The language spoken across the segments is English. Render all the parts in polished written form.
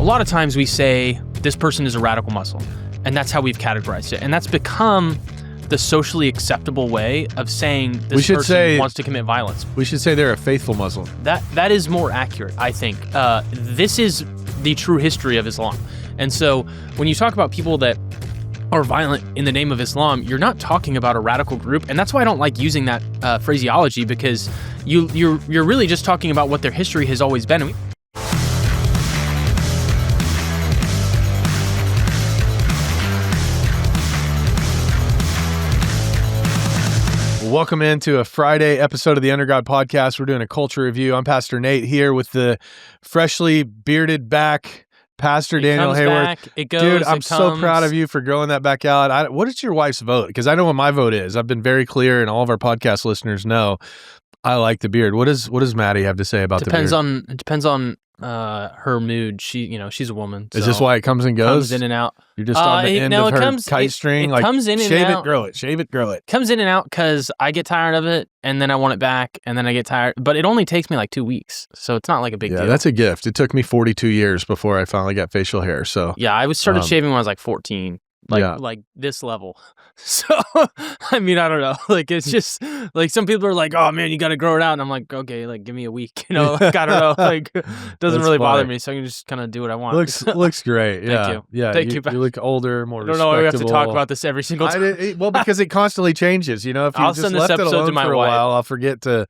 lot of times we say this person is a radical Muslim, and that's how we've categorized it. And that's become the socially acceptable way of saying this person wants to commit violence. We should say they're a faithful Muslim. That is more accurate, I think. This is the true history of Islam. And so when you talk about people that are violent in the name of Islam, you're not talking about a radical group. And that's why I don't like using that phraseology, because you're really just talking about what their history has always been. Welcome into a Friday episode of the Under God Podcast. We're doing a culture review. I'm Pastor Nate here with the freshly bearded back Pastor Daniel Hayworth. It goes, dude, I'm so proud of you for growing that back out. What is your wife's vote? Because I know what my vote is. I've been very clear, and all of our podcast listeners know I like the beard. What does Maddie have to say about the beard? It depends on her mood. She's a woman. Is this why it comes and goes? Comes in and out. You're just on the end of her kite string. It comes in and out. Shave it, grow it. Shave it, grow it. Comes in and out because I get tired of it, and then I want it back, and then I get tired. But it only takes me like 2 weeks, so it's not like a big deal. Yeah, that's a gift. It took me 42 years before I finally got facial hair. So yeah, I started shaving when I was like 14. Like this level. So, I mean, I don't know. Like, it's just, like, some people are like, oh, man, you got to grow it out. And I'm like, okay, like, give me a week. Like, I don't know. Like, it doesn't really bother me. So I can just kind of do what I want. Looks great. Yeah. Thank you. Yeah. Thank you. You look older, more respectable. I don't know why we have to talk about this every single time. Well, because it constantly changes. If you I'll just send this left it episode alone to my for a wife. while, I'll forget to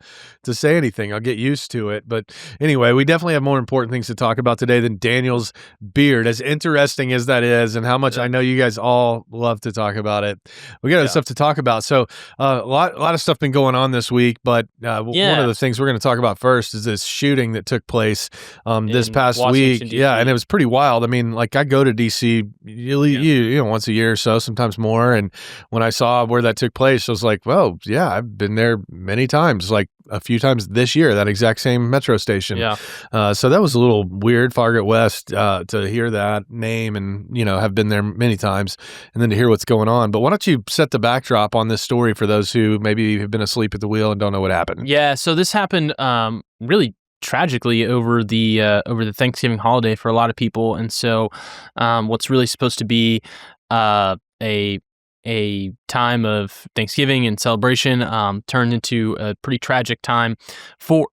say anything. I'll get used to it. But anyway, we definitely have more important things to talk about today than Daniel's beard, as interesting as that is, and how much I know you guys all love to talk about it. We got other stuff to talk about. So a lot of stuff been going on this week, but one of the things we're going to talk about first is this shooting that took place this past week. DC. Yeah, and it was pretty wild. I mean, like, I go to DC you know, once a year or so, sometimes more, and when I saw where that took place, I was like, well, yeah, I've been there many times, like a few times this year, that exact same metro station. Yeah. So that was a little weird, Farragut West, to hear that name and, have been there many times, and then to hear what's going on. But why don't you set the backdrop on this story for those who maybe have been asleep at the wheel and don't know what happened? Yeah, so this happened really tragically over the Thanksgiving holiday for a lot of people. And so what's really supposed to be a time of Thanksgiving and celebration turned into a pretty tragic time for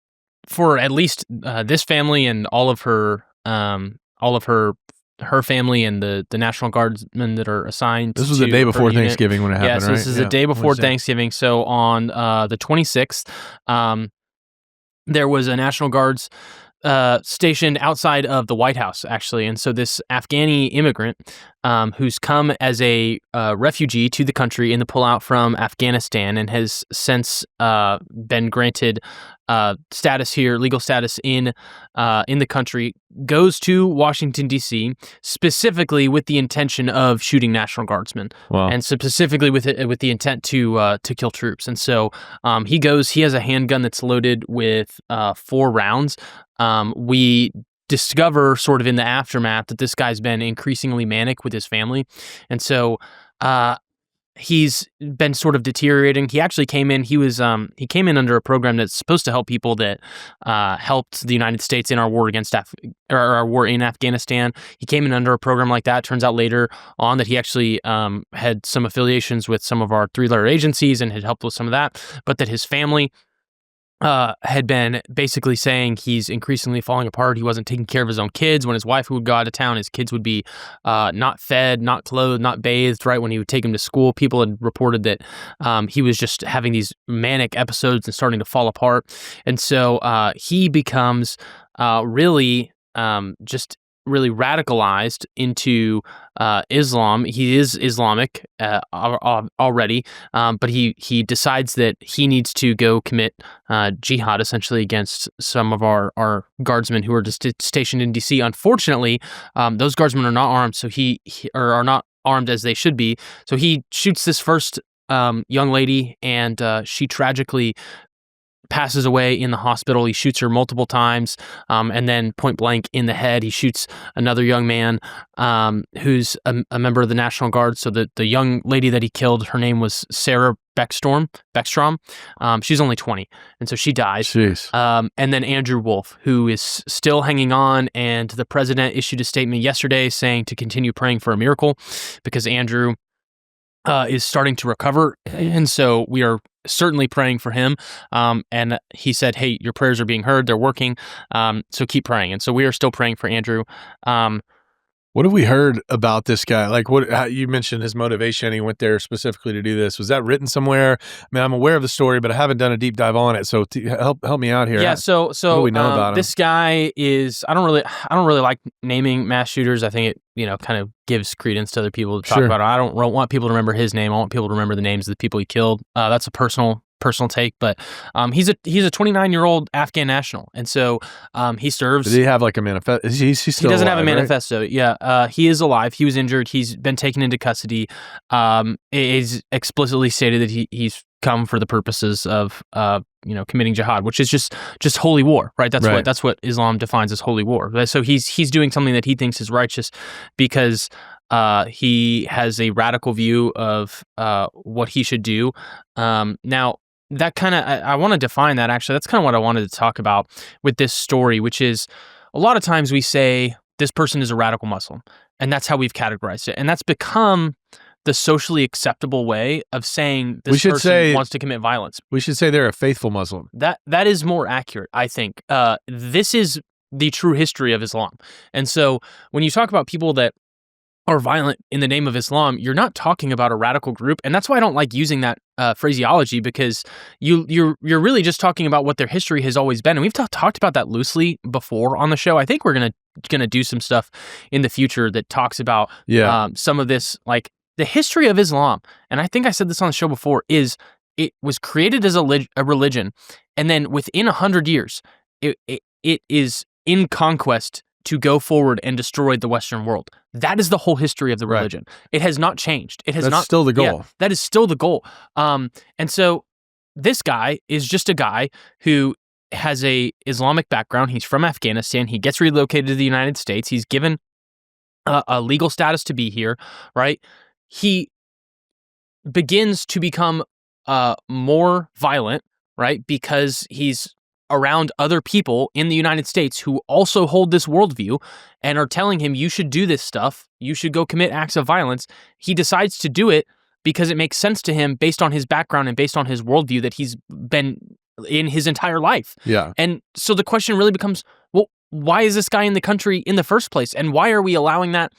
at least this family and all of her family and the National Guardsmen that are assigned. This was the day before Thanksgiving when it happened, right? So this is the day before Thanksgiving. So on the 26th, there was a National Guards stationed outside of the White House, actually. And so this Afghani immigrant who's come as a refugee to the country in the pullout from Afghanistan and has since been granted status here, legal status in the country, goes to Washington, D.C., specifically with the intention of shooting National Guardsmen. Wow. And specifically with the intent to kill troops. And so he has a handgun that's loaded with 4 rounds. We discover sort of in the aftermath that this guy's been increasingly manic with his family. And so he's been sort of deteriorating. He actually came in under a program that's supposed to help people that helped the United States in our war against our war in Afghanistan. He came in under a program like that. Turns out later on that he actually had some affiliations with some of our 3-letter agencies and had helped with some of that, but that his family had been basically saying he's increasingly falling apart. He wasn't taking care of his own kids. When his wife would go out of town, his kids would be not fed, not clothed, not bathed, right? When he would take them to school, people had reported that he was just having these manic episodes and starting to fall apart. And so he becomes really radicalized into Islam. He is Islamic already, but he decides that he needs to go commit jihad, essentially, against some of our guardsmen who are just stationed in D.C. Unfortunately, those guardsmen are not armed, so or are not armed as they should be. So he shoots this first young lady, and she tragically passes away in the hospital. He shoots her multiple times, and then point blank in the head, he shoots another young man who's a member of the National Guard. So the young lady that he killed, her name was Sarah Beckstrom. She's only 20, and so she dies. Jeez. And then Andrew Wolf, who is still hanging on, and the president issued a statement yesterday saying to continue praying for a miracle because Andrew is starting to recover, and so we are certainly praying for him. And he said, hey, your prayers are being heard. They're working. So keep praying. And so we are still praying for Andrew. What have we heard about this guy? Like, you mentioned his motivation. He went there specifically to do this. Was that written somewhere? I mean, I'm aware of the story, but I haven't done a deep dive on it. So help me out here. Yeah. So what do we know about him? This guy is. I don't really like naming mass shooters. I think it kind of gives credence to other people to talk about it. I don't want people to remember his name. I want people to remember the names of the people he killed. That's a personal take, but he's a 29-year-old Afghan national, and so he serves. Does he have like a manifesto? He doesn't have a manifesto. Right? Yeah, he is alive. He was injured. He's been taken into custody. It is explicitly stated that he's come for the purposes of committing jihad, which is just holy war, right? That's what Islam defines as holy war. So he's doing something that he thinks is righteous because he has a radical view of what he should do. Now, that kind of, I want to define that actually. That's kind of what I wanted to talk about with this story, which is a lot of times we say this person is a radical Muslim, and that's how we've categorized it. And that's become the socially acceptable way of saying this person wants to commit violence. We should say they're a faithful Muslim. That is more accurate, I think. This is the true history of Islam. And so when you talk about people that are violent in the name of Islam, you're not talking about a radical group, and that's why I don't like using that phraseology, because you're really just talking about what their history has always been, and we've talked about that loosely before on the show. I think we're gonna do some stuff in the future that talks about some of this, like the history of Islam. And I think I said this on the show before: is it was created as a religion, and then within 100 years, it is in conquest to go forward and destroy the Western world. That is the whole history of the religion. Right. It has not changed. That's still the goal. Yeah, that is still the goal. And so this guy is just a guy who has a Islamic background. He's from Afghanistan. He gets relocated to the United States. He's given a legal status to be here, right? He begins to become more violent, right? Because he's around other people in the United States who also hold this worldview and are telling him, you should do this stuff, you should go commit acts of violence. He decides to do it because it makes sense to him based on his background and based on his worldview that he's been in his entire life. Yeah. And so the question really becomes, well, why is this guy in the country in the first place? And why are we allowing that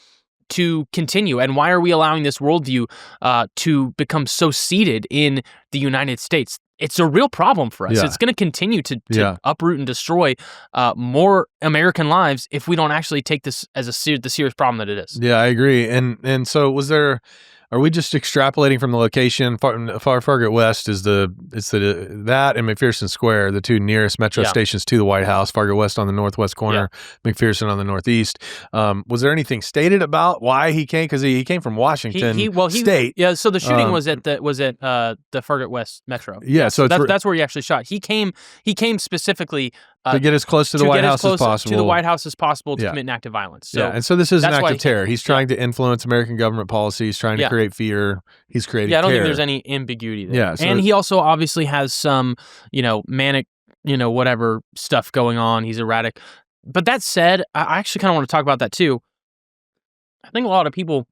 to continue? And why are we allowing this worldview to become so seated in the United States? It's a real problem for us. Yeah. It's going to continue to uproot and destroy more American lives if we don't actually take this as the serious problem that it is. Yeah, I agree. And so are we just extrapolating from the location? Farragut West is that and McPherson Square, the two nearest metro stations to the White House. Farragut West on the northwest corner, McPherson on the northeast. Was there anything stated about why he came? Because he came from Washington State. Yeah. So the shooting was at the Farragut West Metro. Yeah. So that's where he actually shot. He came specifically to get as close to the White House as possible. To the White House as possible to commit an act of violence. So and so this is an act of terror. He's trying to influence American government policy. He's trying to create fear. He's creating terror. I don't think there's any ambiguity there. Yeah, and he also obviously has some, manic, whatever stuff going on. He's erratic. But that said, I actually kind of want to talk about that too. I think a lot of people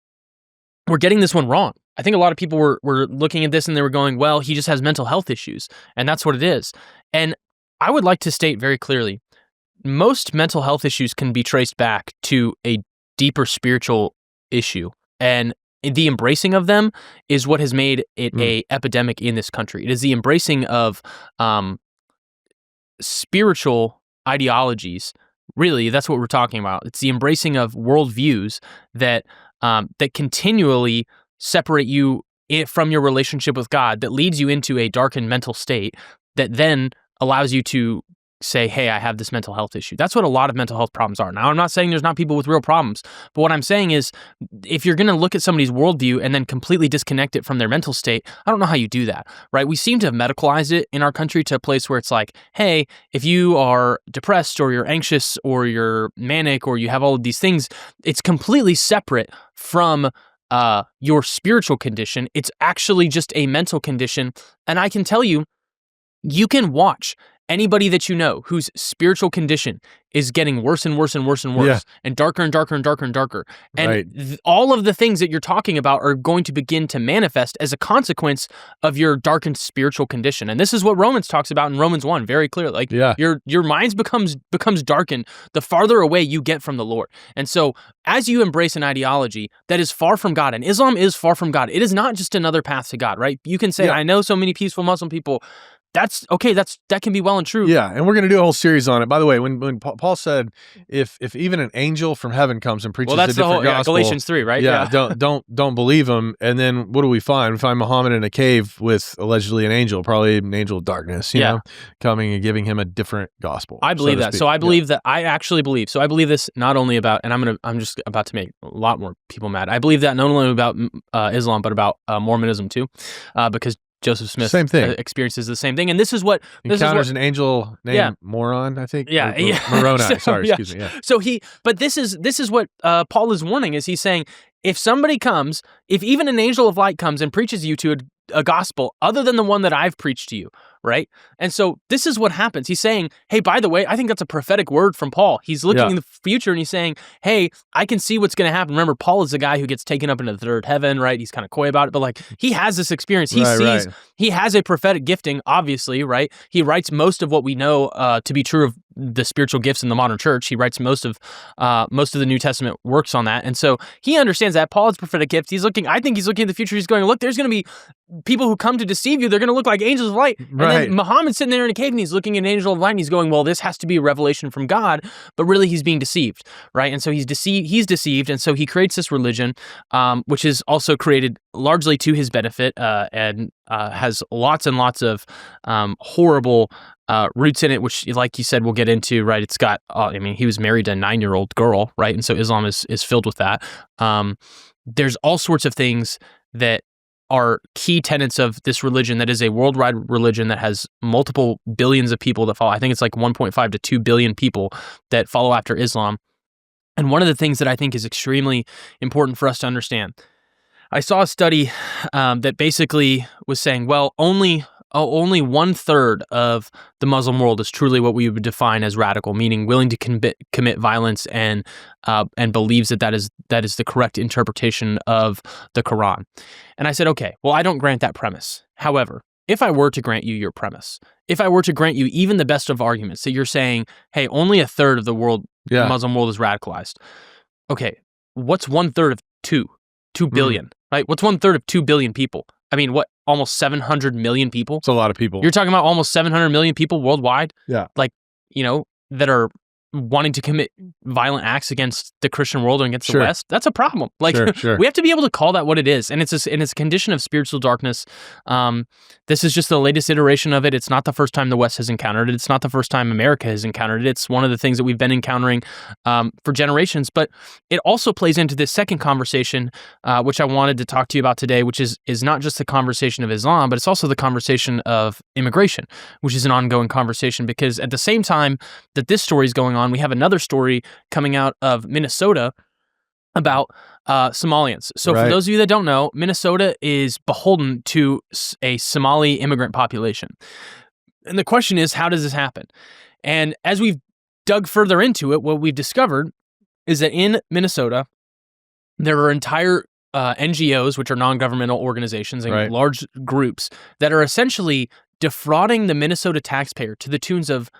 were getting this one wrong. I think a lot of people were looking at this and they were going, well, he just has mental health issues. And that's what it is. And I would like to state very clearly, most mental health issues can be traced back to a deeper spiritual issue. And the embracing of them is what has made it a epidemic in this country. It is the embracing of spiritual ideologies. Really, that's what we're talking about. It's the embracing of worldviews that continually separate you from your relationship with God, that leads you into a darkened mental state that then allows you to say, hey, I have this mental health issue. That's what a lot of mental health problems are. Now, I'm not saying there's not people with real problems, but what I'm saying is if you're going to look at somebody's worldview and then completely disconnect it from their mental state, I don't know how you do that, right? We seem to have medicalized it in our country to a place where it's like, hey, if you are depressed or you're anxious or you're manic or you have all of these things, it's completely separate from your spiritual condition. It's actually just a mental condition. And I can tell you, you can watch anybody that you know whose spiritual condition is getting worse and worse and worse and worse and darker and darker and darker and darker. And all of the things that you're talking about are going to begin to manifest as a consequence of your darkened spiritual condition. And this is what Romans talks about in Romans 1 very clearly. Like your minds becomes darkened the farther away you get from the Lord. And so as you embrace an ideology that is far from God, and Islam is far from God, it is not just another path to God, right? You can say, I know so many peaceful Muslim people. That's okay. That can be well and true. Yeah, and we're going to do a whole series on it. By the way, when Paul said, if even an angel from heaven comes and preaches a different gospel, Galatians 3, right? Yeah, don't believe him. And then what do we find? We find Muhammad in a cave with allegedly an angel, probably an angel of darkness, you know, coming and giving him a different gospel. I believe that. So I believe that. I actually believe. So I believe this not only about, and I'm just about to make a lot more people mad. I believe that not only about Islam, but about Mormonism too, because Joseph Smith experiences the same thing. And this is what... Encounters an angel named Moron, I think. Moroni. Excuse me. So but this is what Paul is warning, is he's saying, if somebody comes, if even an angel of light comes and preaches you to a gospel other than the one that I've preached to you, right? And so this is what happens. He's saying, hey, by the way, I think that's a prophetic word from Paul. He's looking in the future and he's saying, hey, I can see what's going to happen. Remember, Paul is the guy who gets taken up into the third heaven, right? He's kind of coy about it, but like he has this experience. He sees, he has a prophetic gifting, obviously, right? He writes most of what we know to be true of the spiritual gifts in the modern church. He writes most of the New Testament works on that. And so he understands that Paul has prophetic gift. I think he's looking at the future. He's going, look, there's going to be people who come to deceive you. They're going to look like angels of light. And then Muhammad's sitting there in a cave and he's looking at an angel of light and he's going, well, this has to be a revelation from God, but really he's being deceived, right? And so he's deceived. And so he creates this religion, which is also created largely to his benefit and has lots and lots of horrible roots in it, which, like you said, we'll get into, right? It's got, he was married to a 9-year-old girl, right? And so Islam is filled with that. There's all sorts of things that are key tenets of this religion that is a worldwide religion that has multiple billions of people that follow. I think it's like 1.5 to 2 billion people that follow after Islam. And one of the things that I think is extremely important for us to understand, I saw a study that basically was saying, well, only 1/3 of the Muslim world is truly what we would define as radical, meaning willing to commit violence and believes that is the correct interpretation of the Quran. And I said, okay, well, I don't grant that premise. However, if I were to grant you your premise, if I were to grant you even the best of arguments that you're saying, hey, only 1/3 of the world, the Muslim world is radicalized. Okay, what's 1/3 of 2 billion, right? What's 1/3 of 2 billion people? I mean, what, almost 700 million people? It's a lot of people. You're talking about almost 700 million people worldwide? Yeah. Like, that are wanting to commit violent acts against the Christian world and against the West. That's a problem. Like, we have to be able to call that what it is. And it's a condition of spiritual darkness. This is just the latest iteration of it. It's not the first time the West has encountered it. It's not the first time America has encountered it. It's one of the things that we've been encountering for generations. But it also plays into this second conversation, which I wanted to talk to you about today, which is not just the conversation of Islam, but it's also the conversation of immigration, which is an ongoing conversation, because at the same time that this story is going on, we have another story coming out of Minnesota about Somalians. So for those of you that don't know, Minnesota is beholden to a Somali immigrant population. And the question is, how does this happen? And as we've dug further into it, what we've discovered is that in Minnesota, there are entire NGOs, which are non-governmental organizations and large groups that are essentially defrauding the Minnesota taxpayer to the tunes of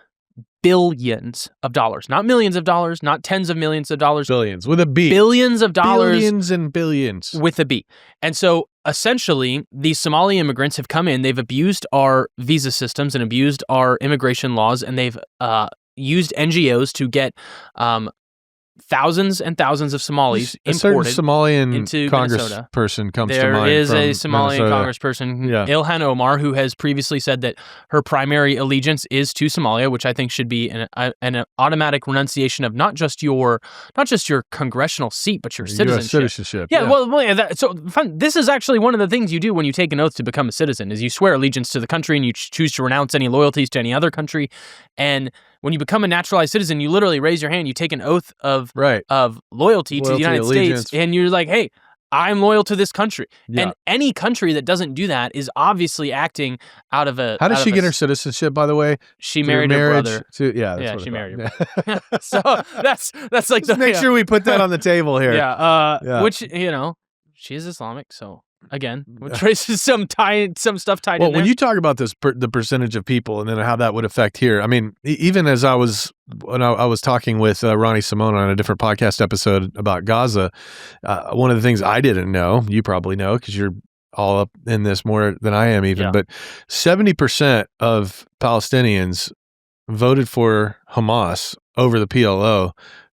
billions of dollars, not millions of dollars, not tens of millions of dollars. Billions with a B. Billions of dollars. Billions and billions. With a B. And so essentially, these Somali immigrants have come in, they've abused our visa systems and abused our immigration laws, and they've used NGOs to get thousands and thousands of Somalis A certain imported Somalian into Minnesota. congressperson comes to There mind. is from a Somalian Minnesota. congressperson, Yeah. Ilhan Omar, who has previously said that her primary allegiance is to Somalia, which I think should be an automatic renunciation of not just your congressional seat, but your citizenship. US citizenship. Yeah, well, yeah, this is actually one of the things you do when you take an oath to become a citizen, is you swear allegiance to the country and you choose to renounce any loyalties to any other country. And when you become a naturalized citizen, you literally raise your hand, you take an oath of loyalty to the United allegiance. States, and you're like, hey, I'm loyal to this country. Yeah. And any country that doesn't do that is obviously acting out of a... How did she get her citizenship, by the way? She married her brother. She married her brother. So that's like... Just make sure we put that on the table here. Yeah, which, she is Islamic, so... Again, traces some stuff tied in there. Well, when you talk about this, the percentage of people and then how that would affect here, I mean, even as I was talking with Ronnie Simone on a different podcast episode about Gaza, one of the things I didn't know, you probably know because you're all up in this more than I am even, but 70% of Palestinians voted for Hamas over the PLO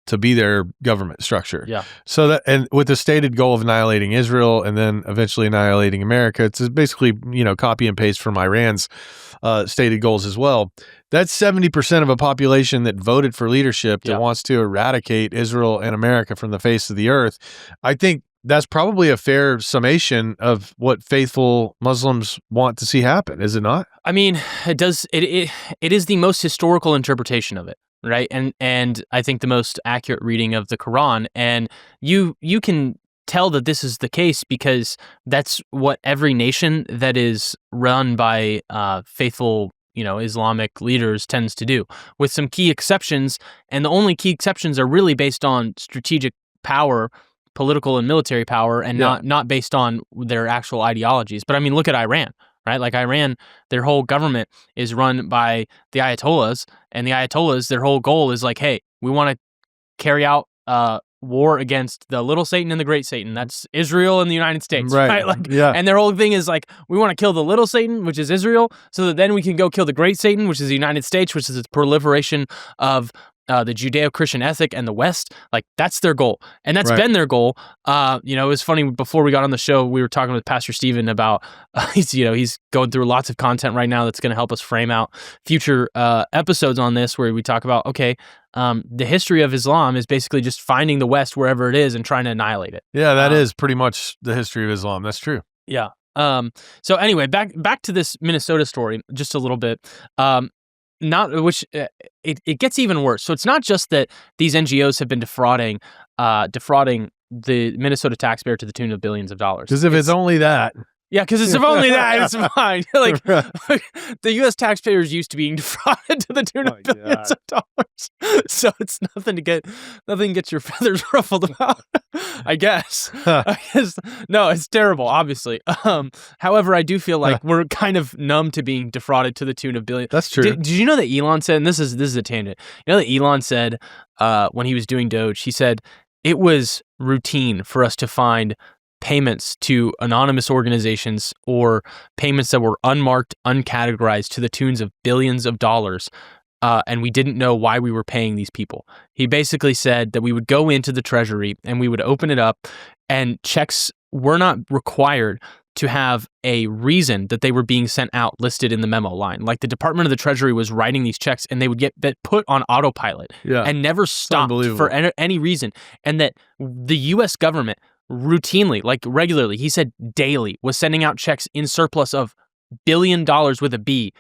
to be their government structure. Yeah. So that, and with the stated goal of annihilating Israel and then eventually annihilating America, it's basically, copy and paste from Iran's stated goals as well. That's 70% of a population that voted for leadership that wants to eradicate Israel and America from the face of the earth. I think that's probably a fair summation of what faithful Muslims want to see happen, is it not? I mean, it does. It is the most historical interpretation of it. Right. And I think the most accurate reading of the Quran. And you can tell that this is the case because that's what every nation that is run by faithful, Islamic leaders tends to do, with some key exceptions. And the only key exceptions are really based on strategic power, political and military power, and not based on their actual ideologies. But I mean, look at Iran. Right? Like Iran, their whole government is run by the Ayatollahs, and the Ayatollahs, their whole goal is like, hey, we want to carry out war against the little Satan and the great Satan. That's Israel and the United States. Right? And their whole thing is like, we want to kill the little Satan, which is Israel, so that then we can go kill the great Satan, which is the United States, which is the proliferation of the Judeo-Christian ethic and the West. Like, that's their goal. And that's been their goal. It was funny, before we got on the show, we were talking with Pastor Stephen about, he's going through lots of content right now that's going to help us frame out future episodes on this, where we talk about, the history of Islam is basically just finding the West wherever it is and trying to annihilate it. Yeah, that is pretty much the history of Islam. That's true. Yeah. So anyway, back to this Minnesota story just a little bit. It gets even worse. So it's not just that these NGOs have been defrauding the Minnesota taxpayer to the tune of billions of dollars. Because if it's only that. Yeah, because it's only that, it's fine. Like, the U.S. taxpayers used to being defrauded to the tune of billions of dollars. So it's nothing to get your feathers ruffled about, I guess. No, it's terrible, obviously. However, I do feel like we're kind of numb to being defrauded to the tune of billions. That's true. Did you know that Elon said, and this is a tangent, that Elon said when he was doing Doge, he said, it was routine for us to find payments to anonymous organizations or payments that were unmarked, uncategorized to the tunes of billions of dollars, and we didn't know why we were paying these people. He basically said that we would go into the treasury and we would open it up, and checks were not required to have a reason that they were being sent out listed in the memo line. Like, the Department of the Treasury was writing these checks and they would get put on autopilot and never stopped for any reason. And that the U.S. government routinely, like regularly, he said daily, was sending out checks in surplus of $1 billion with a B,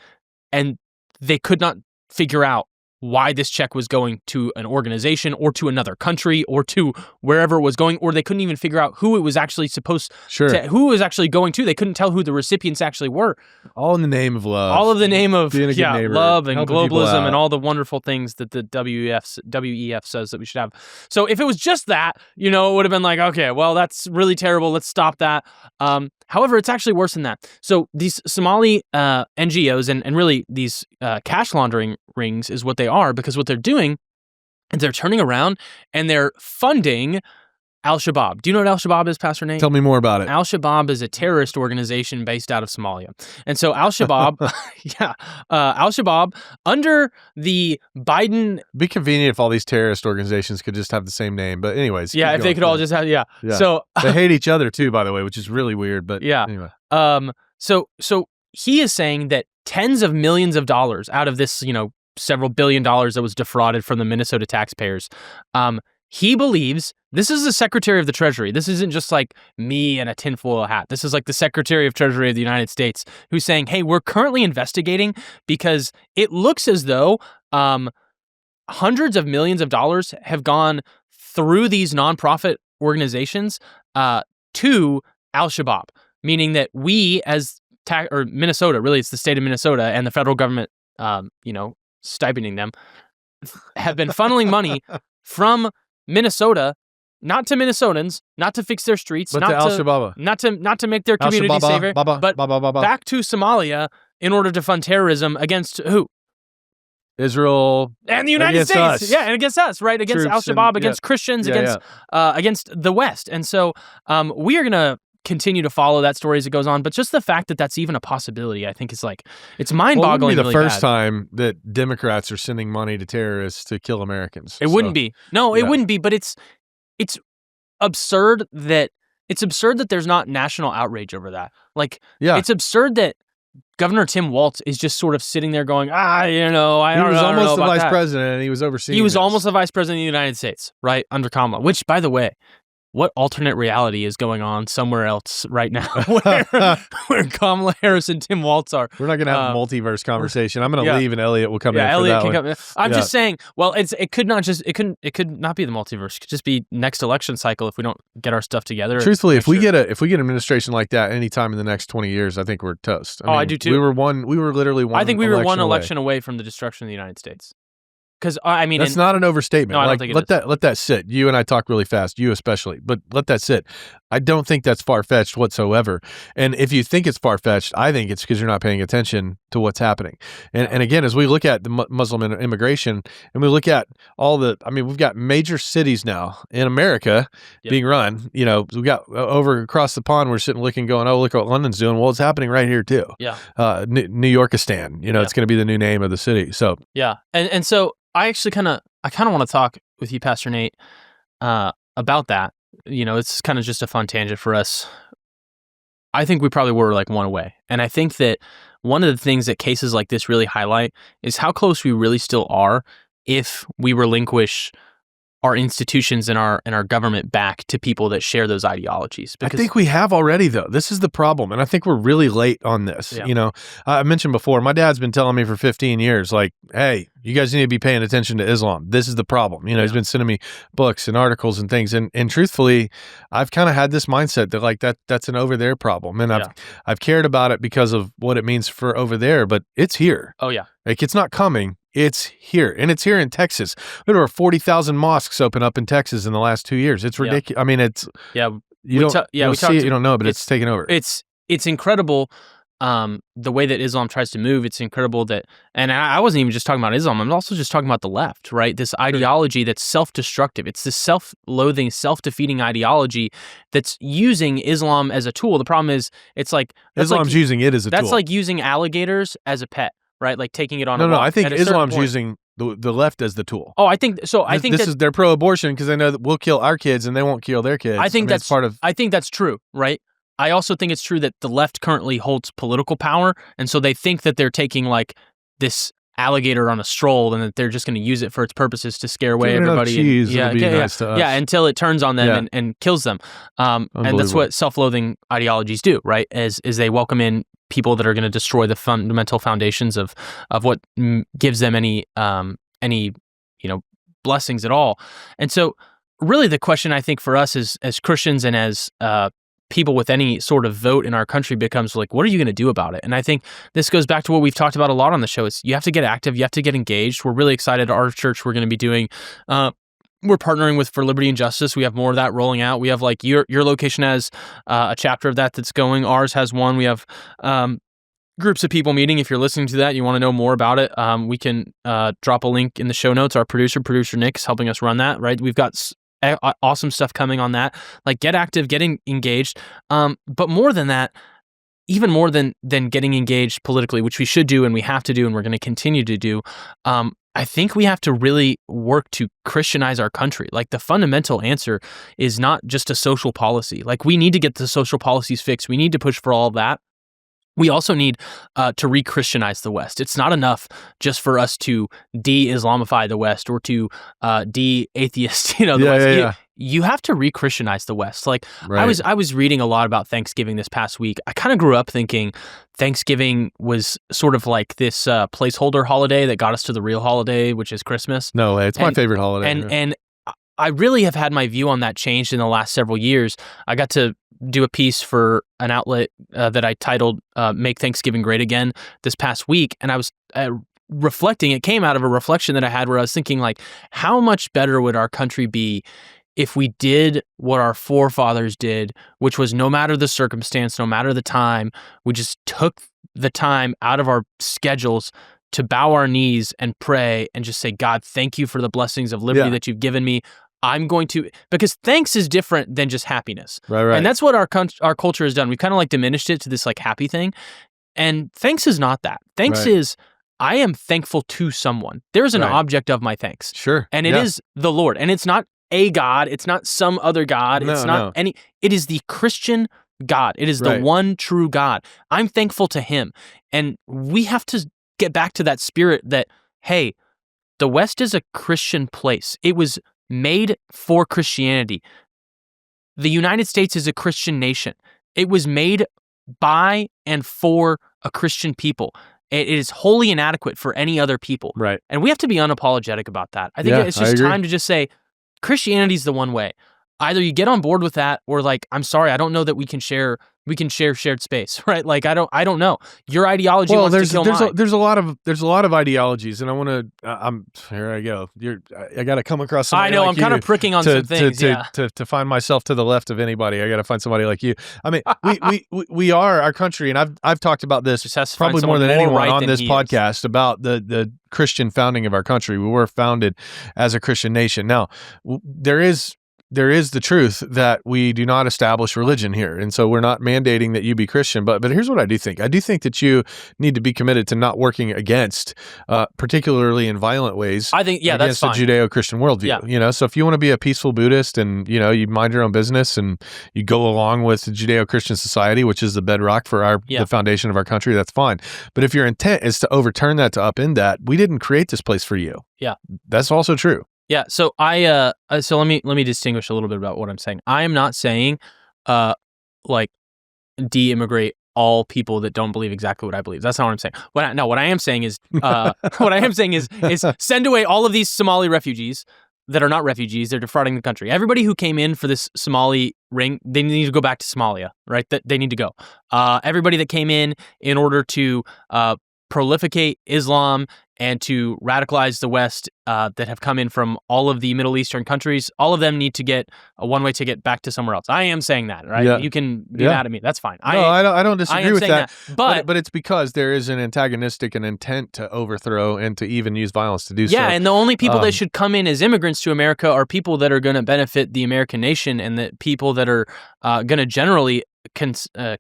and they could not figure out why this check was going to an organization or to another country or to wherever it was going, or they couldn't even figure out who it was actually who it was actually going to. They couldn't tell who the recipients actually were. All in the name of love. All of the name of being a good neighbor, love and globalism and all the wonderful things that the WEF says that we should have. So if it was just that, it would have been like, okay, well, that's really terrible. Let's stop that. However, it's actually worse than that. So these Somali NGOs and really these cash laundering rings is what they are, because what they're doing is they're turning around and they're funding Al-Shabab. Do you know what Al-Shabab is, Pastor Nate? Tell me more about it. Al-Shabab is a terrorist organization based out of Somalia. And so Al-Shabab, Al-Shabab, under the Biden... It'd be convenient if all these terrorist organizations could just have the same name. But anyways. Yeah, if they could all just have... Yeah. So they hate each other too, by the way, which is really weird. But anyway. So he is saying that tens of millions of dollars out of this, several billion dollars that was defrauded from the Minnesota taxpayers, he believes, this is the Secretary of the Treasury. This isn't just like me and a tinfoil hat. This is like the Secretary of Treasury of the United States who's saying, hey, we're currently investigating because it looks as though hundreds of millions of dollars have gone through these nonprofit organizations to Al-Shabab, meaning that we as Minnesota, really it's the state of Minnesota and the federal government, stipending them, have been funneling money from Minnesota, not to Minnesotans, not to fix their streets, but not to Al-Shabab, not to make their community safer, but back to Somalia in order to fund terrorism against who? Israel and the United States, us. Yeah, and against us, right? Against Al-Shabab, against Christians, against the West, and so we are gonna continue to follow that story as it goes on. But just the fact that that's even a possibility, I think, is like it's mind-boggling. Well, it wouldn't be the really first time that Democrats are sending money to terrorists to kill Americans. It wouldn't be. No, it wouldn't be. But it's absurd that there's not national outrage over that. Like, it's absurd that Governor Tim Walz is just sort of sitting there going, I don't know. He was almost the vice president, and he was overseeing. He was almost the vice president of the United States, right, under Kamala. Which, by the way, what alternate reality is going on somewhere else right now where Kamala Harris and Tim Walz are? We're not going to have a multiverse conversation. I'm going to leave, and Elliot will come in. Elliot for that can come. I'm just saying. Well, it could not be the multiverse. It could just be next election cycle if we don't get our stuff together. Truthfully, if we get an administration like that anytime in the next 20 years, I think we're toast. I do too. We were literally one. I think we were one election away from the destruction of the United States. Because I mean, that's not an overstatement. No, I don't think it is. Let that sit. You and I talk really fast, you especially, but let that sit. I don't think that's far-fetched whatsoever. And if you think it's far-fetched, I think it's because you're not paying attention to what's happening. And again, as we look at the Muslim immigration, and we look at we've got major cities now in America being run. We've got over across the pond, we're sitting looking, going, oh, look what London's doing. Well, it's happening right here too. Yeah. New Yorkistan. It's going to be the new name of the city. So yeah, and so. I kind of want to talk with you, Pastor Nate, about that. It's kind of just a fun tangent for us. I think we probably were like one away. And I think that one of the things that cases like this really highlight is how close we really still are if we relinquish our institutions and our government back to people that share those ideologies. Because I think we have already, though. This is the problem, and I think we're really late on this. Yeah. I mentioned before, my dad's been telling me for 15 years, like, hey, you guys need to be paying attention to Islam. This is the problem. He's been sending me books and articles and things, and truthfully, I've kind of had this mindset that like that's an over there problem, and I've cared about it because of what it means for over there, but it's here. Oh yeah, like it's not coming. It's here, and it's here in Texas. There were 40,000 mosques open up in Texas in the last 2 years. It's ridiculous. I mean, it's you don't see it, you don't know, but it's taken over. It's incredible the way that Islam tries to move. It's incredible that, and I wasn't even just talking about Islam. I'm also just talking about the left, right? This ideology that's self-destructive. It's this self-loathing, self-defeating ideology that's using Islam as a tool. The problem is, it's like Islam's using it as a tool. That's like using alligators as a pet. Right, like taking it on. No, I think Islam's using the left as the tool. Oh, I think so. I think this is their pro-abortion because they know that we'll kill our kids and they won't kill their kids. I think that's part of. I think that's true, right? I also think it's true that the left currently holds political power, and so they think that they're taking like this alligator on a stroll and that they're just going to use it for its purposes to scare away everybody. Until it turns on them and kills them. And that's what self-loathing ideologies do, right? Is they welcome in people that are going to destroy the fundamental foundations of what gives them any blessings at all. And so really the question I think for us as Christians and as people with any sort of vote in our country becomes like, what are you going to do about it? And I think this goes back to what we've talked about a lot on the show. Is you have to get active, you have to get engaged. We're really excited. Our church, we're going to be doing we're partnering with For Liberty and Justice. We have more of that rolling out. We have like your location has a chapter of that's going. Ours has one. We have groups of people meeting. If you're listening to that, you want to know more about it, we can drop a link in the show notes. Our producer Nick, is helping us run that, right? We've got awesome stuff coming on that. Like, get active, getting engaged. But more than that, even more than getting engaged politically, which we should do and we have to do and we're going to continue to do, I think we have to really work to Christianize our country. Like, the fundamental answer is not just a social policy. Like, we need to get the social policies fixed. We need to push for all of that. We also need to re-Christianize the West. It's not enough just for us to de-Islamify the West or to de-atheist, the West. You have to re-Christianize the West. Like, right. I was reading a lot about Thanksgiving this past week. I kind of grew up thinking Thanksgiving was sort of like this placeholder holiday that got us to the real holiday, which is Christmas. No way. It's my favorite holiday. And I really have had my view on that changed in the last several years. I got to do a piece for an outlet that I titled Make Thanksgiving Great Again this past week. And I was reflecting, it came out of a reflection that I had where I was thinking, like, how much better would our country be if we did what our forefathers did, which was no matter the circumstance, no matter the time, we just took the time out of our schedules to bow our knees and pray and just say, God, thank you for the blessings of liberty that you've given me. I'm going to, because thanks is different than just happiness. Right. And that's what our culture has done. We've kind of like diminished it to this like happy thing. And thanks is not that. Thanks is, I am thankful to someone. There's an object of my thanks. Sure. And it is the Lord. And it's not a God. It's not some other God. It's not any, it is the Christian God. It is the one true God. I'm thankful to him. And we have to get back to that spirit that, hey, the West is a Christian place. It was made for Christianity. The United States is a Christian nation. It was made by and for a Christian people. It is wholly inadequate for any other people. Right. And we have to be unapologetic about that. I think it's just time to just say, Christianity's the one way. Either you get on board with that, or like, I'm sorry, I don't know that we can share shared space, right? Like, I don't know. Your ideology wants to kill mine. There's a lot of ideologies, and I want to. Here I go. I got to come across somebody. I know. Like I'm kind of pricking on some things. To find myself to the left of anybody, I got to find somebody like you. I mean, we are our country, and I've talked about this probably more than anyone on this podcast about the Christian founding of our country. We were founded as a Christian nation. Now, there is the truth that we do not establish religion here. And so we're not mandating that you be Christian. But here's what I do think. I do think that you need to be committed to not working against, particularly in violent ways, I think, that's fine. The Judeo-Christian worldview. Yeah. So if you want to be a peaceful Buddhist and, you mind your own business and you go along with the Judeo-Christian society, which is the bedrock for the foundation of our country, that's fine. But if your intent is to overturn that, to upend that, we didn't create this place for you. Yeah. That's also true. Yeah, so so let me distinguish a little bit about what I'm saying. I am not saying like de-immigrate all people that don't believe exactly what I believe. That's not what I'm saying. What I am saying is is send away all of these Somali refugees that are not refugees. They're defrauding the country. Everybody who came in for this Somali ring, they need to go back to Somalia, right? They need to go. Everybody that came in order to prolificate Islam and to radicalize the West that have come in from all of the Middle Eastern countries, all of them need to get a one-way ticket back to somewhere else. I am saying that, right? Yeah. You can be mad at me. That's fine. No, I don't disagree with that. But it's because there is an antagonistic and intent to overthrow and to even use violence to do so. Yeah, and the only people that should come in as immigrants to America are people that are going to benefit the American nation, and the people that are going to generally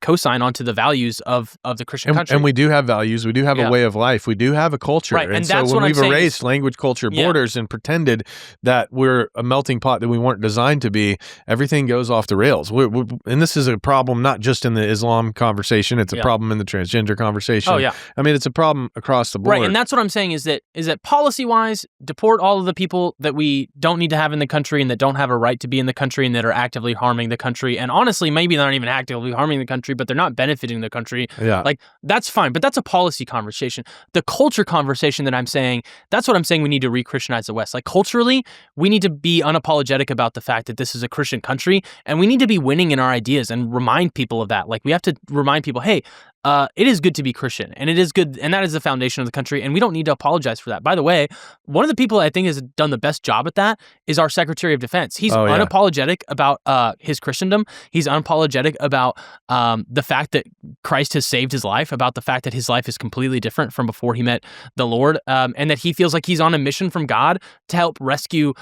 co-sign onto the values of the Christian country. And we do have values. We do have a way of life. We do have a culture. Right. And that's so when what we've erased language, culture, borders, and pretended that we're a melting pot that we weren't designed to be, everything goes off the rails. And this is a problem not just in the Islam conversation. It's a problem in the transgender conversation. Oh, yeah. I mean, it's a problem across the board. Right. And that's what I'm saying is that policy-wise, deport all of the people that we don't need to have in the country and that don't have a right to be in the country and that are actively harming the country. And honestly, maybe they're not even actively harming the country, but they're not benefiting the country. Yeah. Like, that's fine, but that's a policy conversation. The culture conversation that I'm saying, that's what I'm saying we need to re-Christianize the West. Like, culturally, we need to be unapologetic about the fact that this is a Christian country, and we need to be winning in our ideas and remind people of that. Like, we have to remind people, hey, it is good to be Christian, and it is good, and that is the foundation of the country, and we don't need to apologize for that. By the way, one of the people I think has done the best job at that is our Secretary of Defense. He's unapologetic about his Christendom. He's unapologetic about the fact that Christ has saved his life, about the fact that his life is completely different from before he met the Lord, and that he feels like he's on a mission from God to help rescue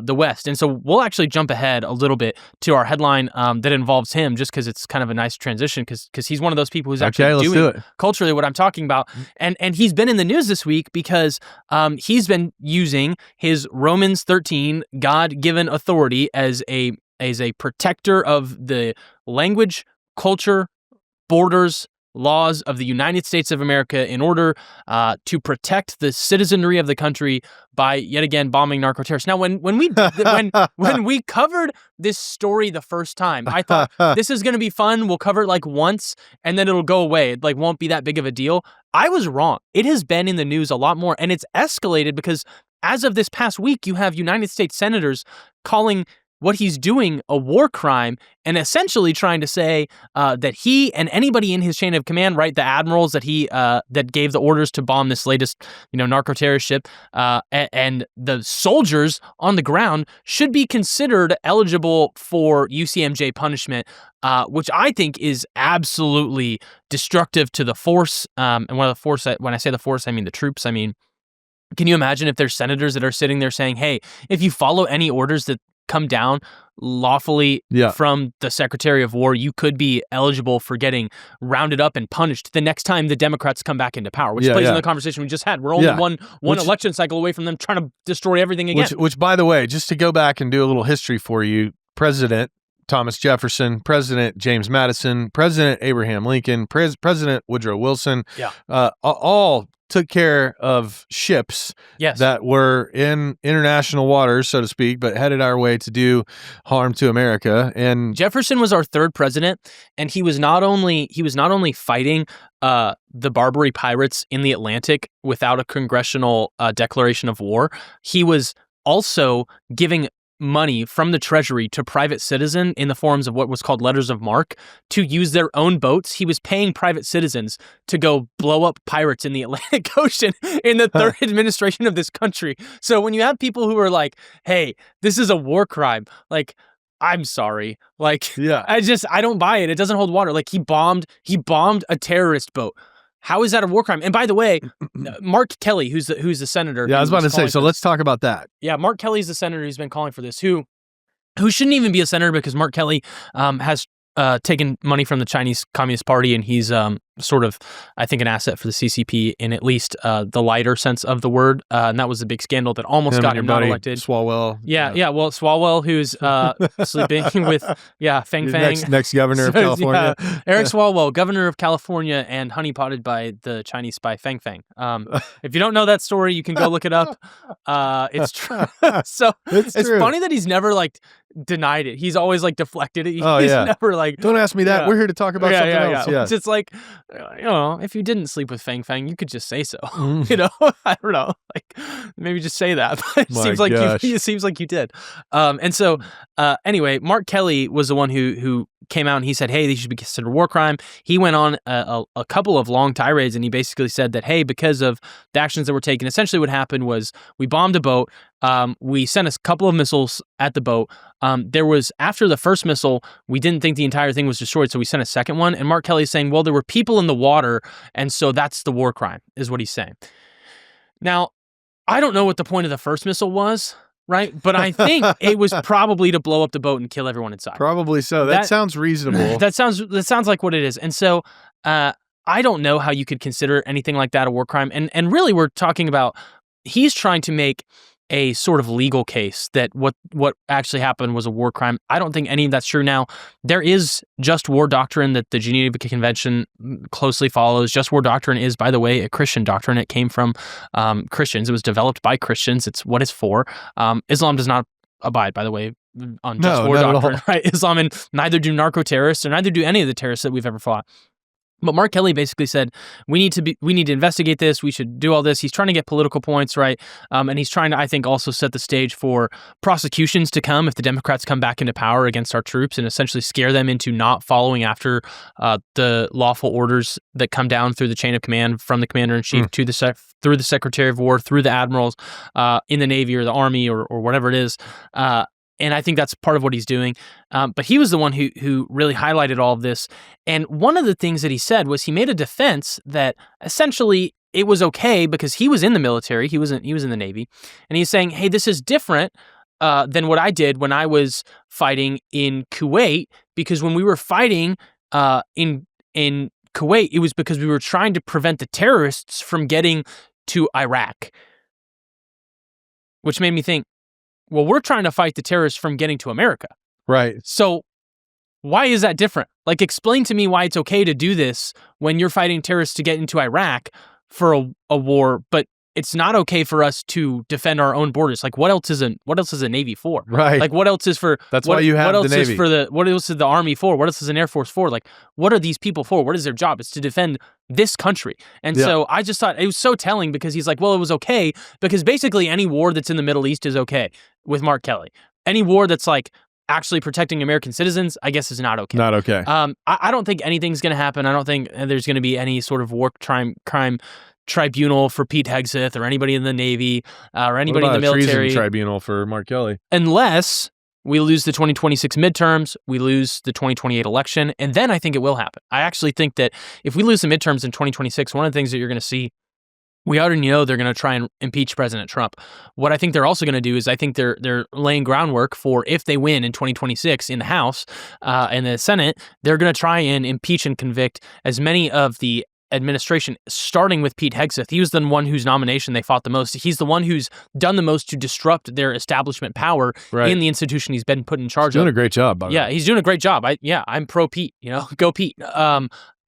the West. And so we'll actually jump ahead a little bit to our headline that involves him, just because it's kind of a nice transition, because he's one of those people who's actually doing culturally what I'm talking about. And he's been in the news this week because he's been using his Romans 13 God-given authority as a protector of the language, culture, borders, laws of the United States of America in order to protect the citizenry of the country by yet again bombing narco terrorists. Now, when we covered this story the first time, I thought this is going to be fun. We'll cover it like once and then it'll go away. It like won't be that big of a deal. I was wrong. It has been in the news a lot more, and it's escalated because as of this past week, you have United States senators calling what he's doing a war crime, and essentially trying to say that he and anybody in his chain of command, right, the admirals that he that gave the orders to bomb this latest, narco terrorist ship, and the soldiers on the ground should be considered eligible for UCMJ punishment, which I think is absolutely destructive to the force. And when I say the force, I mean the troops. I mean, can you imagine if there's senators that are sitting there saying, "Hey, if you follow any orders that come down lawfully from the Secretary of War, you could be eligible for getting rounded up and punished the next time the Democrats come back into power," which plays in the conversation we just had. We're only one election cycle away from them trying to destroy everything again. Which, by the way, just to go back and do a little history for you, President Thomas Jefferson, President James Madison, President Abraham Lincoln, President Woodrow Wilson, all took care of ships that were in international waters, so to speak, but headed our way to do harm to America. And Jefferson was our third president, and he was not only fighting the Barbary pirates in the Atlantic without a congressional declaration of war, he was also giving money from the Treasury to private citizen in the forms of what was called letters of marque to use their own boats. He was paying private citizens to go blow up pirates in the Atlantic Ocean in the third administration of this country. So when you have people who are like, "Hey, this is a war crime," like, I'm sorry. Like, I don't buy it. It doesn't hold water. Like, he bombed a terrorist boat. How is that a war crime? And by the way, Mark Kelly, who's the senator. Yeah, I was about to say, so let's talk about that. Yeah, Mark Kelly's the senator who's been calling for this, who shouldn't even be a senator, because Mark Kelly has taken money from the Chinese Communist Party, and he's sort of, I think, an asset for the CCP in at least the lighter sense of the word. And that was a big scandal that almost got him not elected. Swalwell. Well, Swalwell, who's sleeping with Fang Fang. Next governor of California. Eric Swalwell, governor of California, and honeypotted by the Chinese spy Fang Fang. If you don't know that story, you can go look it up. It's true. So it's funny that he's never denied it. He's always deflected it. He's never don't ask me that. We're here to talk about something else. Yeah. It's just if you didn't sleep with Fang Fang, you could just say so. I don't know. Maybe just say that. But it seems like you did. And so anyway, Mark Kelly was the one who came out and he said, "Hey, these should be considered war crime." He went on a couple of long tirades, and he basically said that, hey, because of the actions that were taken, essentially what happened was we bombed a boat. We sent a couple of missiles at the boat. There was, after the first missile, we didn't think the entire thing was destroyed, so we sent a second one. And Mark Kelly's saying, well, there were people in the water, and so that's the war crime, is what he's saying. Now, I don't know what the point of the first missile was, right? But I think it was probably to blow up the boat and kill everyone inside. Probably so. That sounds reasonable. That sounds like what it is. And so I don't know how you could consider anything like that a war crime. And really, we're talking about, he's trying to make a sort of legal case that what actually happened was a war crime. I don't think any of that's true. Now, there is just war doctrine that the Geneva Convention closely follows. Just war doctrine is, by the way, a Christian doctrine. It came from Christians. It was developed by Christians. It's what it's for. Islam does not abide, by the way, on just war doctrine, right? Islam, and neither do narco terrorists, or neither do any of the terrorists that we've ever fought. But Mark Kelly basically said, we need to investigate this. We should do all this. He's trying to get political points, right? And he's trying to, I think, also set the stage for prosecutions to come if the Democrats come back into power against our troops, and essentially scare them into not following after the lawful orders that come down through the chain of command from the commander-in-chief to through the Secretary of War, through the admirals in the Navy or the Army or whatever it is. And I think that's part of what he's doing. But he was the one who really highlighted all of this. And one of the things that he said was he made a defense that essentially it was okay because he was in the military. He was in the Navy. And he's saying, hey, this is different than what I did when I was fighting in Kuwait, because when we were fighting in Kuwait, it was because we were trying to prevent the terrorists from getting to Iraq. Which made me think, well, we're trying to fight the terrorists from getting to America. Right. So why is that different? Like, explain to me why it's okay to do this when you're fighting terrorists to get into Iraq for a war, but it's not okay for us to defend our own borders. Like, what else is a Navy for? Right. Like, what else is for? That's why you have the Navy. What else is the Army for? What else is an Air Force for? Like, what are these people for? What is their job? It's to defend this country. And so I just thought it was so telling, because he's like, well, it was okay because basically any war that's in the Middle East is okay with Mark Kelly. Any war that's like actually protecting American citizens, I guess, is not okay. Not okay. I don't think anything's going to happen. I don't think there's going to be any sort of war crime tribunal for Pete Hegseth or anybody in the Navy or anybody in the military. Treason tribunal for Mark Kelly. Unless we lose the 2026 midterms, we lose the 2028 election, and then I think it will happen. I actually think that if we lose the midterms in 2026, one of the things that you're going to see, we already know they're going to try and impeach President Trump. What I think they're also going to do is I think they're laying groundwork for, if they win in 2026 in the House and the Senate, they're going to try and impeach and convict as many of the administration, starting with Pete Hegseth. He was the one whose nomination they fought the most. He's the one who's done the most to disrupt their establishment power in the institution he's been put in charge of. He's doing a great job, by the way. He's doing a great job. I'm pro Pete, go Pete.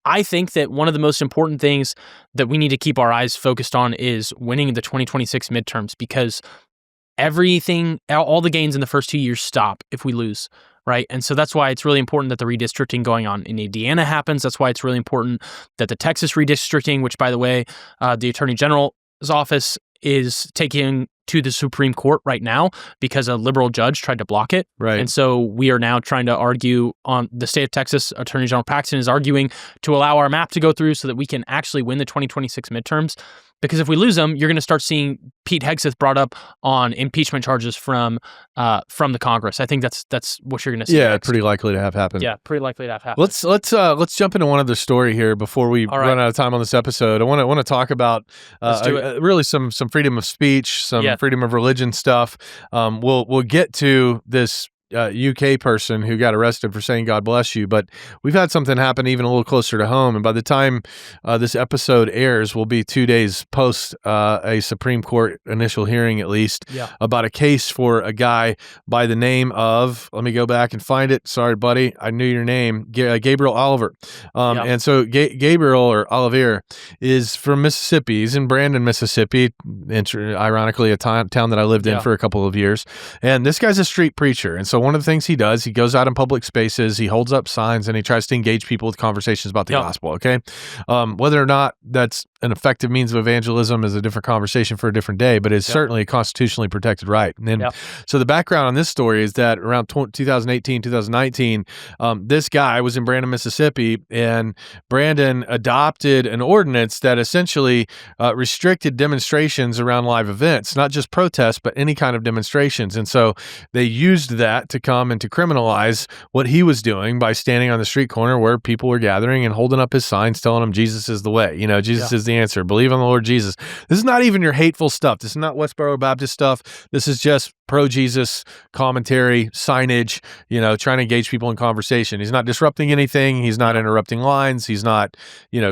I think that one of the most important things that we need to keep our eyes focused on is winning the 2026 midterms, because everything, all the gains in the first 2 years stop if we lose. Right. And so that's why it's really important that the redistricting going on in Indiana happens. That's why it's really important that the Texas redistricting, which, by the way, the Attorney General's office is taking to the Supreme Court right now because a liberal judge tried to block it. Right. And so we are now trying to argue on the state of Texas. Attorney General Paxton is arguing to allow our map to go through so that we can actually win the 2026 midterms. Because if we lose them, you're going to start seeing Pete Hegseth brought up on impeachment charges from the Congress. I think that's what you're going to see. Yeah, next. Pretty likely to have happen. Yeah, pretty likely to have happen. Let's jump into one other story here before we run out of time on this episode. I want to talk about really some freedom of speech, some freedom of religion stuff. We'll get to this UK person who got arrested for saying God bless you, but we've had something happen even a little closer to home, and by the time this episode airs, we'll be 2 days post a Supreme Court initial hearing, at least, about a case for a guy by the name of, let me go back and find it, sorry buddy, I knew your name, Gabriel Oliver. And so Gabriel, or Oliveri, is from Mississippi. He's in Brandon, Mississippi, ironically a town that I lived in for a couple of years, and this guy's a street preacher. And so one of the things he does, he goes out in public spaces, he holds up signs, and he tries to engage people with conversations about the gospel, okay? Whether or not that's an effective means of evangelism is a different conversation for a different day, but it's certainly a constitutionally protected right. And so the background on this story is that around 2018, 2019, this guy was in Brandon, Mississippi, and Brandon adopted an ordinance that essentially restricted demonstrations around live events, not just protests, but any kind of demonstrations. And so they used that to come and to criminalize what he was doing by standing on the street corner where people were gathering and holding up his signs telling them Jesus is the way. Jesus is the answer. Believe on the Lord Jesus. This is not even your hateful stuff. This is not Westboro Baptist stuff. This is just pro-Jesus commentary, signage, trying to engage people in conversation. He's not disrupting anything. He's not interrupting lines. He's not,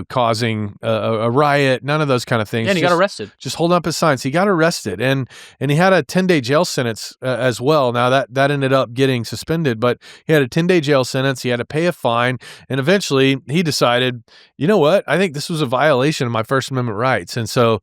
causing a riot, none of those kind of things. Yeah, and he got arrested. Just holding up his signs. He got arrested, and he had a 10-day jail sentence as well. Now, that ended up getting suspended, but he had a 10-day jail sentence. He had to pay a fine, and eventually he decided, you know what? I think this was a violation of my First Amendment rights. And so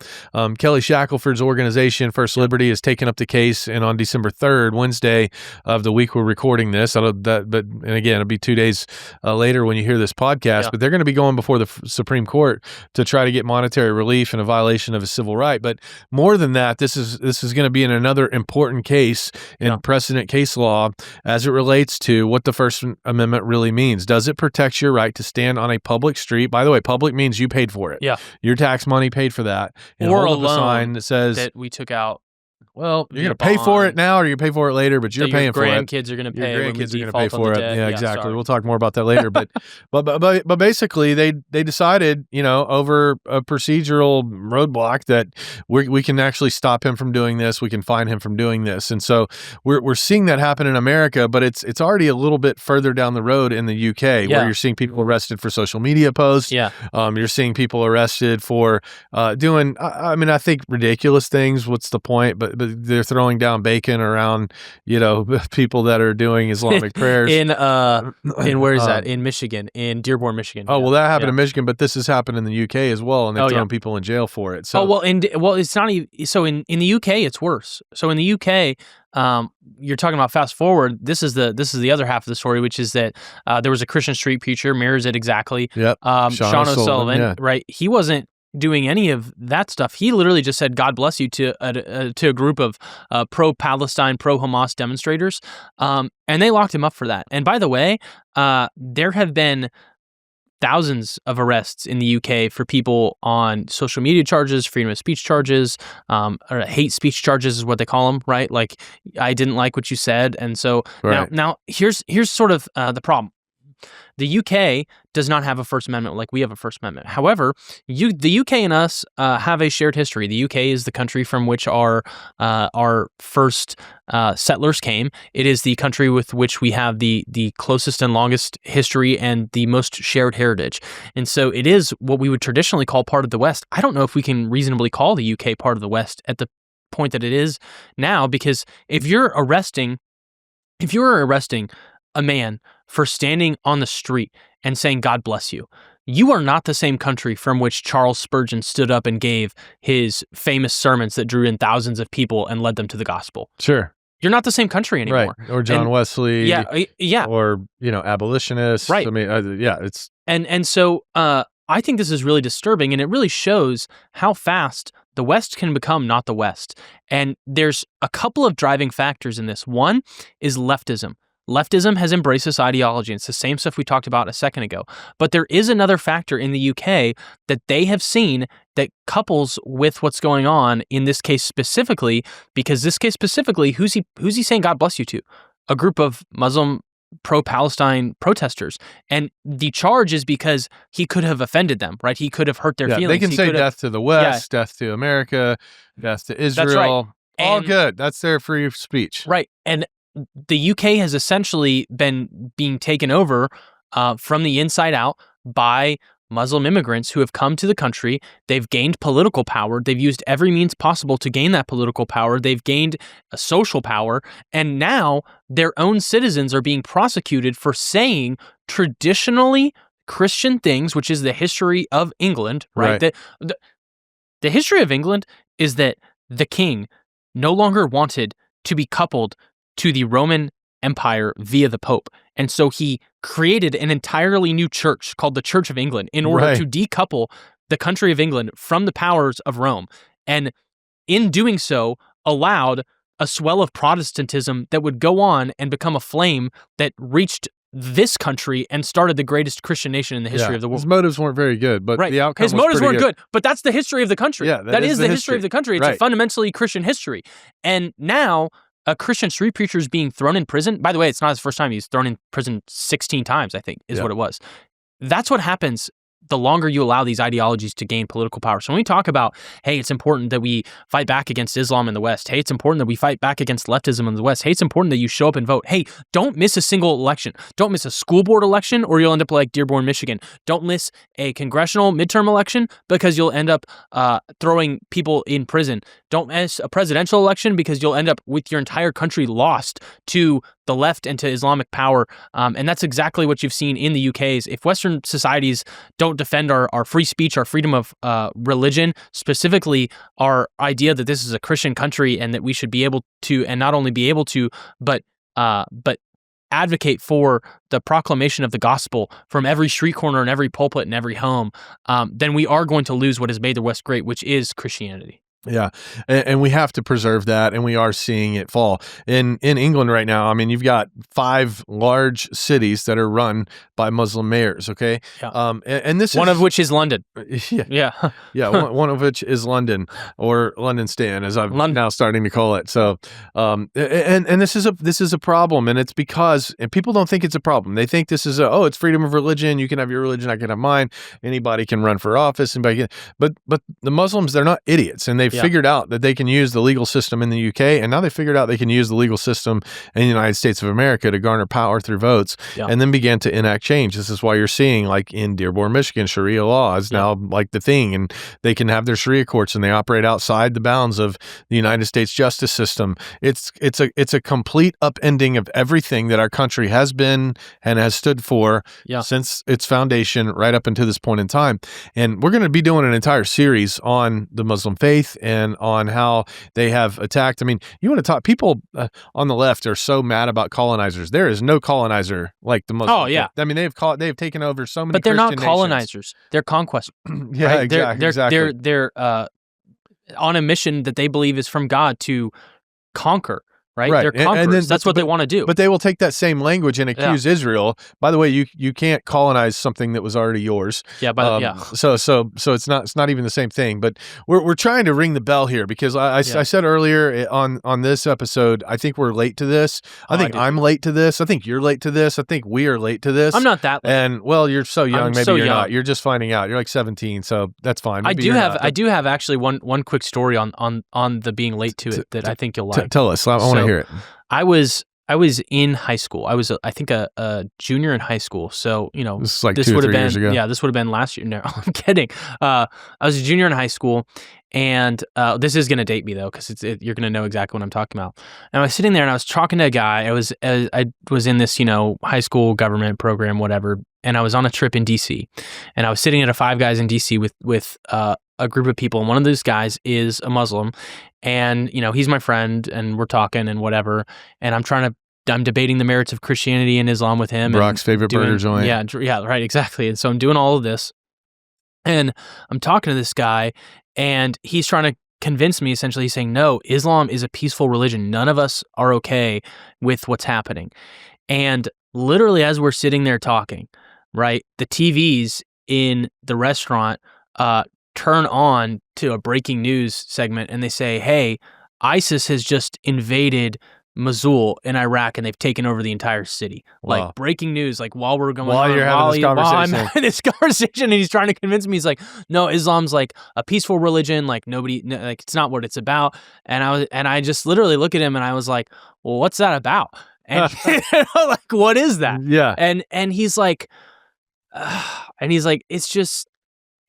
Kelly Shackelford's organization, First Liberty, has taken up the case, and on December 3rd, Wednesday of the week we're recording this. And again, it'll be 2 days later when you hear this podcast. Yeah. But they're going to be going before the Supreme Court to try to get monetary relief in a violation of a civil right. But more than that, this is going to be in another important case in precedent case law as it relates to what the First Amendment really means. Does it protect your right to stand on a public street? By the way, public means you paid for it. Yeah. Your tax money paid for that. And or hold a up a sign loan that says that we took out. Well, you're going to pay for it now or you're going to pay for it later, but you're paying for it. Your grandkids are going to pay. Your grandkids are going to pay for it. Debt. Yeah, exactly. Sorry. We'll talk more about that later. But basically, they decided, over a procedural roadblock that we can actually stop him from doing this. We can fine him from doing this. And so we're seeing that happen in America, but it's already a little bit further down the road in the UK where you're seeing people arrested for social media posts. Yeah. You're seeing people arrested for doing, I think, ridiculous things. What's the point? But they're throwing down bacon around, people that are doing Islamic prayers. In where is that? In Michigan, in Dearborn, Michigan. Oh, well, that happened in Michigan, but this has happened in the UK as well, and they've thrown people in jail for it. So, it's not even, so in the UK, it's worse. So in the UK, you're talking about fast forward. This is the other half of the story, which is that there was a Christian street preacher, mirrors it exactly. Yep. Sean O'Sullivan, right? He wasn't doing any of that stuff. He literally just said, "God bless you" to a group of pro-Palestine, pro-Hamas demonstrators, and they locked him up for that. And by the way, there have been thousands of arrests in the UK for people on social media charges, freedom of speech charges, or hate speech charges is what they call them, right? Like, I didn't like what you said, and so now here's sort of the problem. The UK does not have a First Amendment like we have a First Amendment. However, the UK and us have a shared history. The UK is the country from which our first settlers came. It is the country with which we have the closest and longest history and the most shared heritage. And so it is what we would traditionally call part of the West. I don't know if we can reasonably call the UK part of the West at the point that it is now, because if you're arresting a man for standing on the street and saying, "God bless you," you are not the same country from which Charles Spurgeon stood up and gave his famous sermons that drew in thousands of people and led them to the gospel. Sure. You're not the same country anymore. Right. Or John Wesley. Yeah. Or, abolitionists. Right. I mean, it's... And so I think this is really disturbing, and it really shows how fast the West can become not the West. And there's a couple of driving factors in this. One is leftism. Leftism has embraced this ideology. It's the same stuff we talked about a second ago. But there is another factor in the UK that they have seen that couples with what's going on in this case specifically, because this case specifically, who's he saying God bless you to? A group of Muslim pro-Palestine protesters. And the charge is because he could have offended them, right? He could have hurt their feelings. They can say death to the West, death to America, death to Israel. That's right. All good. That's their free speech. Right. And the UK has essentially been being taken over from the inside out by Muslim immigrants who have come to the country. They've gained political power. They've used every means possible to gain that political power. They've gained a social power. And now their own citizens are being prosecuted for saying traditionally Christian things, which is the history of England, right? The history of England is that the king no longer wanted to be coupled to the Roman Empire via the Pope. And so he created an entirely new church called the Church of England in order to decouple the country of England from the powers of Rome. And in doing so, allowed a swell of Protestantism that would go on and become a flame that reached this country and started the greatest Christian nation in the history of the world. His motives weren't very good, but the outcome was His motives weren't good. But that's the history of the country. Yeah, that is the history of the country. It's a fundamentally Christian history. And now a Christian street preacher is being thrown in prison. By the way, it's not his first time. He's thrown in prison 16 times, I think, is what it was. That's what happens the longer you allow these ideologies to gain political power. So when we talk about, hey, it's important that we fight back against Islam in the West. Hey, it's important that we fight back against leftism in the West. Hey, it's important that you show up and vote. Hey, don't miss a single election. Don't miss a school board election or you'll end up like Dearborn, Michigan. Don't miss a congressional midterm election because you'll end up throwing people in prison. Don't miss a presidential election because you'll end up with your entire country lost to the left and to Islamic power. And that's exactly what you've seen in the UK's. If Western societies don't defend our free speech, our freedom of religion, specifically our idea that this is a Christian country and that we should be able to, and not only be able to, but advocate for the proclamation of the gospel from every street corner and every pulpit and every home, then we are going to lose what has made the West great, which is Christianity. Yeah, and we have to preserve that, and we are seeing it fall. In England right now, I mean, you've got 5 large cities that are run by Muslim mayors, okay? Yeah. And this one of which is London. Yeah. One of which is London, or London Stan, as I'm now starting to call it. So, and this is a problem, and it's because, and people don't think it's a problem. They think this is it's freedom of religion. You can have your religion, I can have mine. Anybody can run for office, but the Muslims, they're not idiots, and they've figured out that they can use the legal system in the UK, and now they figured out they can use the legal system in the United States of America to garner power through votes, and then began to enact change. This is why you're seeing, like in Dearborn, Michigan, Sharia law is now like the thing, and they can have their Sharia courts, and they operate outside the bounds of the United States justice system. It's a complete upending of everything that our country has been and has stood for since its foundation right up until this point in time. And we're going to be doing an entire series on the Muslim faith and on how they have attacked. I mean, you want to talk, people on the left are so mad about colonizers. There is no colonizer like the Muslim. Oh, yeah. I mean, they've taken over so many. But they're Christian not colonizers. nations. They're conquest. Yeah, right? exactly. They're on a mission that they believe is from God to conquer. Right? They're conquerors. That's what they want to do. But they will take that same language and accuse Israel. By the way, you can't colonize something that was already yours. Yeah, So it's not even the same thing. But we're trying to ring the bell here, because I said earlier on this episode, I think we're late to this. I think I'm late to this. I think you're late to this. I think we are late to this. I'm not that late. And well, you're so young. Maybe you're young. not. You're just finding out. You're like 17, so that's fine. I do have actually one quick story on the being late to it that I think you'll like. Tell us. I want to hear it. I was in high school. I was, I think, a junior in high school. So, you know, this is like 2 or 3 years ago. Yeah, this would have been last year. No, I'm kidding. I was a junior in high school, and this is going to date me though, because you're going to know exactly what I'm talking about. And I was sitting there, and I was talking to a guy. I was in this, high school government program, whatever, and I was on a trip in DC, and I was sitting at a Five Guys in DC with a group of people, and one of those guys is a Muslim, and he's my friend, and we're talking and whatever, and I'm debating the merits of Christianity and Islam with him. Brock's favorite burger joint. Yeah, right, exactly. And so I'm doing all of this, and I'm talking to this guy, and he's trying to convince me, essentially. He's saying, no, Islam is a peaceful religion. None of us are okay with what's happening. And literally, as we're sitting there talking, right, the TVs in the restaurant turn on to a breaking news segment, and they say, hey, ISIS has just invaded Mosul in Iraq, and they've taken over the entire city. Wow. Like, breaking news, like while we're going while I'm having this conversation, and he's trying to convince me. He's like, no, Islam's like a peaceful religion, like like it's not what it's about. And I just literally look at him, and I was like, well, what's that about? And like, what is that? Yeah. And he's like, it's just,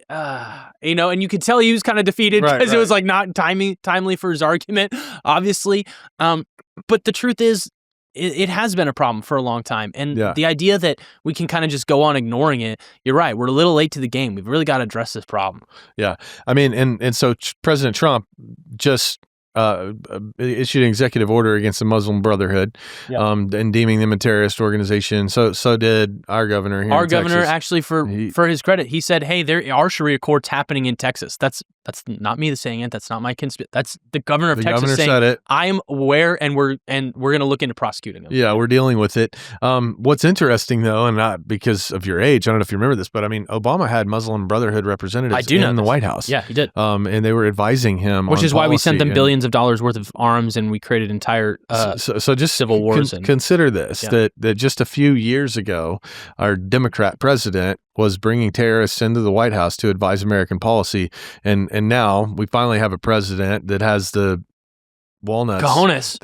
and you could tell he was kind of defeated, because it was like not timely for his argument, obviously. But the truth is, it has been a problem for a long time. And the idea that we can kind of just go on ignoring it, you're right, we're a little late to the game. We've really got to address this problem. Yeah. I mean, and so President Trump just issued an executive order against the Muslim Brotherhood, and deeming them a terrorist organization. So did our governor here. Our governor, actually, for his credit, he said, "Hey, there are Sharia courts happening in Texas." That's not me saying it. That's not my conspiracy. That's the governor of Texas saying, said it. "I'm aware, and we're going to look into prosecuting them." Yeah, we're dealing with it. What's interesting though, and not because of your age, I don't know if you remember this, but I mean, Obama had Muslim Brotherhood representatives in the White House. Yeah, he did. And they were advising him, which is why we sent them billions of dollars worth of arms, and we created entire so just civil wars. Consider this, that just a few years ago, our Democrat president was bringing terrorists into the White House to advise American policy, and now we finally have a president that has the cojones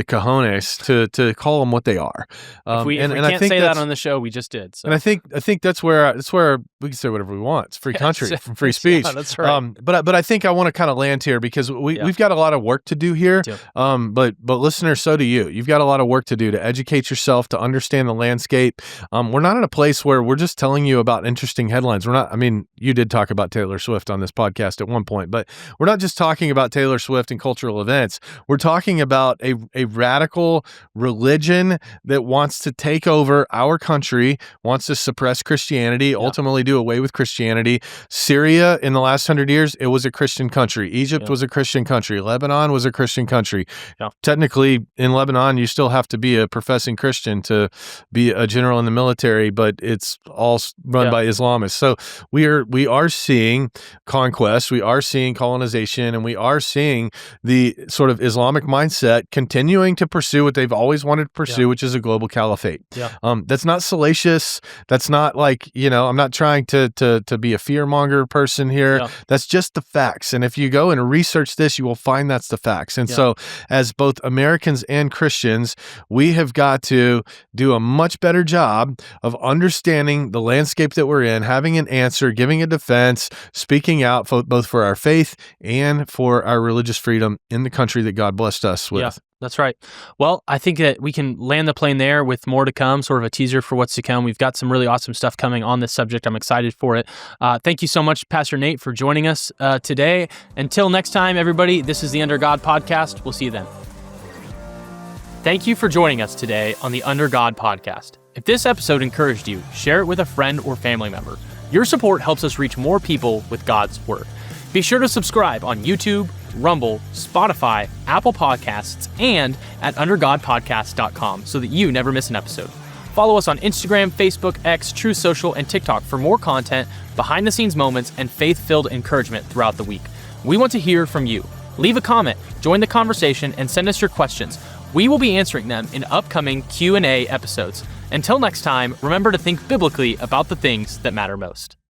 to call them what they are. If we can't say that on the show, we just did. So. And I think that's where we can say whatever we want. It's free Yes. country, free speech. Yeah, that's right. But I think I want to kind of land here because we've got a lot of work to do here. But listeners, so do you. You've got a lot of work to do to educate yourself, to understand the landscape. We're not in a place where we're just telling you about interesting headlines. We're not. I mean, you did talk about Taylor Swift on this podcast at one point, but we're not just talking about Taylor Swift and cultural events. We're talking about a radical religion that wants to take over our country, wants to suppress Christianity, ultimately do away with Christianity. Syria, in the last 100 years, it was a Christian country. Egypt was a Christian country. Lebanon was a Christian country. Technically, in Lebanon, you still have to be a professing Christian to be a general in the military, but it's all run by Islamists. So we are seeing conquest, we are seeing colonization, and we are seeing the sort of Islamic mindset continuing to pursue what they've always wanted to pursue, which is a global caliphate. That's not salacious. That's not like, I'm not trying to be a fearmonger person here. That's just the facts. And if you go and research this, you will find that's the facts. And so as both Americans and Christians, we have got to do a much better job of understanding the landscape that we're in, having an answer, giving a defense, speaking out both for our faith and for our religious freedom in the country that God blessed us with. Yeah, that's right. Well, I think that we can land the plane there with more to come, sort of a teaser for what's to come. We've got some really awesome stuff coming on this subject. I'm excited for it. Thank you so much, Pastor Nate, for joining us today. Until next time, everybody, this is the Under God Podcast. We'll see you then. Thank you for joining us today on the Under God Podcast. If this episode encouraged you, share it with a friend or family member. Your support helps us reach more people with God's Word. Be sure to subscribe on YouTube, Rumble, Spotify, Apple Podcasts, and at undergodpodcast.com so that you never miss an episode. Follow us on Instagram, Facebook, X, True Social, and TikTok for more content, behind-the-scenes moments, and faith-filled encouragement throughout the week. We want to hear from you. Leave a comment, join the conversation, and send us your questions. We will be answering them in upcoming Q&A episodes. Until next time, remember to think biblically about the things that matter most.